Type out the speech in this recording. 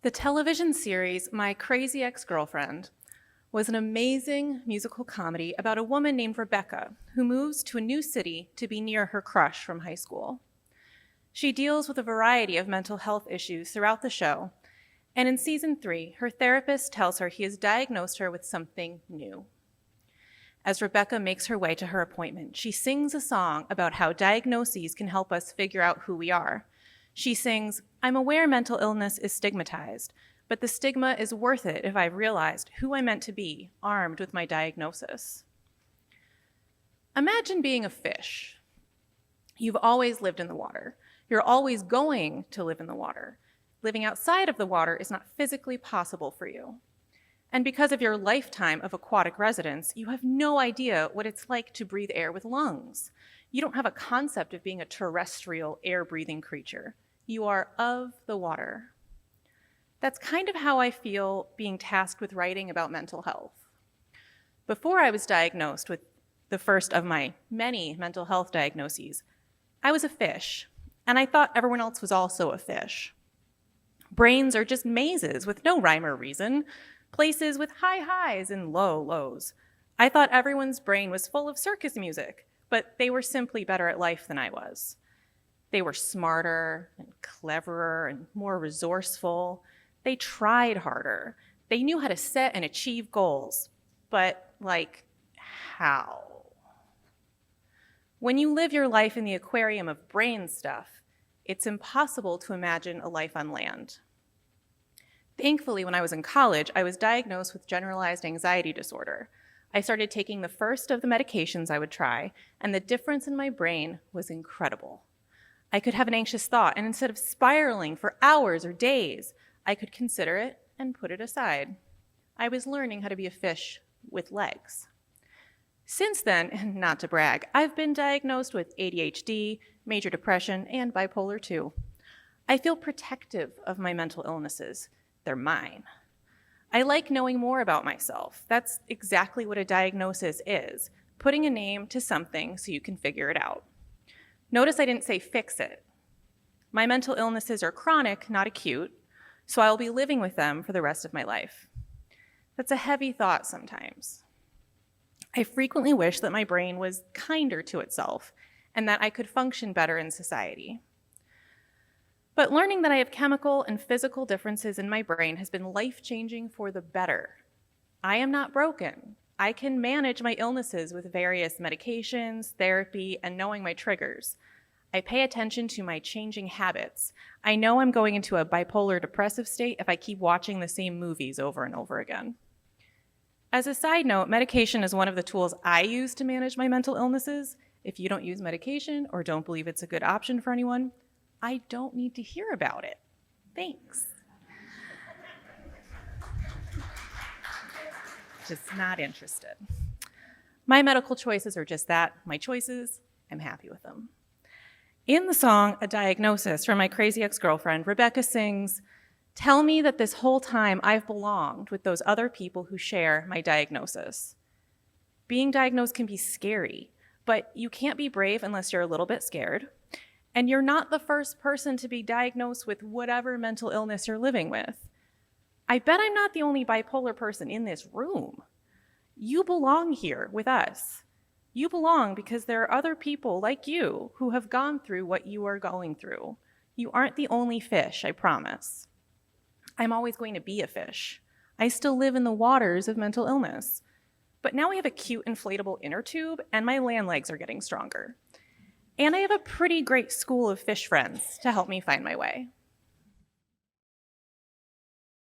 The television series My Crazy Ex-Girlfriend was an amazing musical comedy about a woman named Rebecca who moves to a new city to be near her crush from high school. She deals with a variety of mental health issues throughout the show, and in season 3, her therapist tells her he has diagnosed her with something new. As Rebecca makes her way to her appointment, she sings a song about how diagnoses can help us figure out who we are. She sings, "I'm aware mental illness is stigmatized, but the stigma is worth it if I've realized who I'm meant to be, armed with my diagnosis." Imagine being a fish. You've always lived in the water. You're always going to live in the water. Living outside of the water is not physically possible for you. And because of your lifetime of aquatic residence, you have no idea what it's like to breathe air with lungs. You don't have a concept of being a terrestrial air-breathing creature. You are of the water. That's kind of how I feel being tasked with writing about mental health. Before I was diagnosed with the first of my many mental health diagnoses, I was a fish, and I thought everyone else was also a fish. Brains are just mazes with no rhyme or reason, places with high highs and low lows. I thought everyone's brain was full of circus music, but they were simply better at life than I was. They were smarter and cleverer and more resourceful. They tried harder. They knew how to set and achieve goals, but how? When you live your life in the aquarium of brain stuff, it's impossible to imagine a life on land. Thankfully, when I was in college, I was diagnosed with generalized anxiety disorder. I started taking the first of the medications I would try, and the difference in my brain was incredible. I could have an anxious thought, and instead of spiraling for hours or days, I could consider it and put it aside. I was learning how to be a fish with legs. Since then, and not to brag, I've been diagnosed with ADHD, major depression, and bipolar 2. I feel protective of my mental illnesses. They're mine. I like knowing more about myself. That's exactly what a diagnosis is, putting a name to something so you can figure it out. Notice I didn't say fix it. My mental illnesses are chronic, not acute, so I'll be living with them for the rest of my life. That's a heavy thought sometimes. I frequently wish that my brain was kinder to itself and that I could function better in society. But learning that I have chemical and physical differences in my brain has been life-changing for the better. I am not broken. I can manage my illnesses with various medications, therapy, and knowing my triggers. I pay attention to my changing habits. I know I'm going into a bipolar depressive state if I keep watching the same movies over and over again. As a side note, medication is one of the tools I use to manage my mental illnesses. If you don't use medication or don't believe it's a good option for anyone, I don't need to hear about it. Thanks. Just not interested. My medical choices are just that, my choices. I'm happy with them. In the song, A Diagnosis, from My Crazy Ex-Girlfriend, Rebecca sings, "Tell me that this whole time I've belonged with those other people who share my diagnosis." Being diagnosed can be scary, but you can't be brave unless you're a little bit scared. And you're not the first person to be diagnosed with whatever mental illness you're living with. I bet I'm not the only bipolar person in this room. You belong here with us. You belong because there are other people like you who have gone through what you are going through. You aren't the only fish, I promise. I'm always going to be a fish. I still live in the waters of mental illness. But now we have a cute inflatable inner tube, and my land legs are getting stronger. And I have a pretty great school of fish friends to help me find my way.